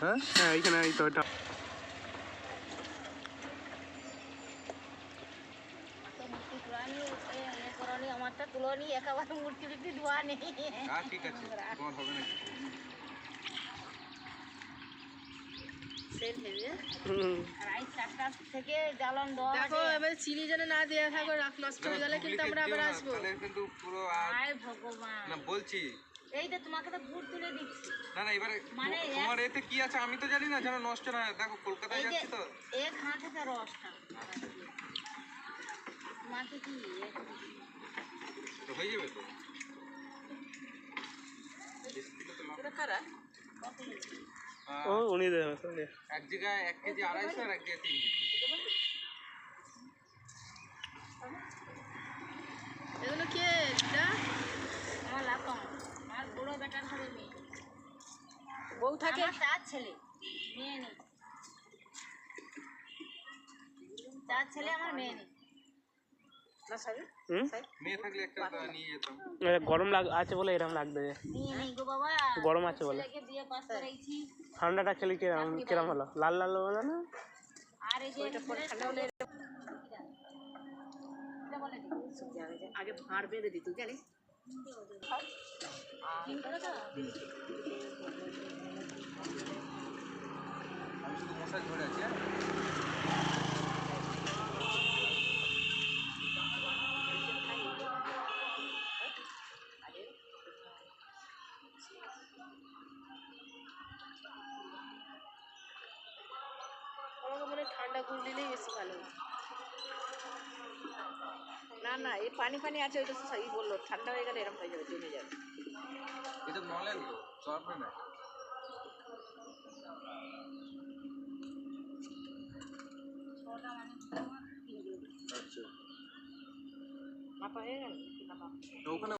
হ্যাঁ হ্যাঁ এইখানে এই তো এটা আমারটা তুলো নি একেবারে মূর্তি টুর্তি ধোয়া নেই। ঠিক আছে, তোমার হবে নাকি? থেকে জ্বালন দেখো এবার চিনি যেন না দেওয়া থাকো, নষ্ট হয়ে গেলে কিন্তু আমরা আবার আসবো। তাহলে কিন্তু পুরো ভগবান না বলছি, এই তো তোমাকে তো গুড় তুলে দিচ্ছি। না না এবারে মানে তোমার এতে কি আছে আমি তো জানি না, যেন নষ্ট না হয়। দেখো কলকাতায় যাচ্ছি তো। এক হাতে রসটা তোমাকে কি তো হয়ে যাবে তো। ও উনি দেবে এক জায়গায় 1 কেজি 250 আর 1 জায়গায় 3 কেজি। এগুলো কে দিদা? আমার লাপন আমার বড় বেটার ঘরে মেয়ে বউ থাকে? আমার 4 ছেলে, মেয়ে নেই। 4 ছেলে আমার মেয়ে নেই। মেয়ে থাকলে একটা নিয়ে যেতাম। গরম আছে বলে এরকম লাগবে। মেয়ে নেই গো বাবা, গরম আছে বলে। ছেলেকে বিয়ে পাস করাইছি। ঠান্ডাটা খেলে কিরম হলো? লাল লাল হলো না? আর এই যে ঠান্ডা হলে আগে ভাঁড় বেঁধে দিত জানিস? আমি শুধু মশাজ ধরে আছি। আমাকে মনে হয় ঠান্ডা গুড় দিলেই বেশি ভালো। না না এই পানি ফানি আছে, ওইটা সবই বললো ঠান্ডা হয়ে গেলে এরকম হয়ে যাবে, জমে যাবে। এটা নলেন তো চর্পে না। আচ্ছা মাপা হয়ে গেল? ওখানে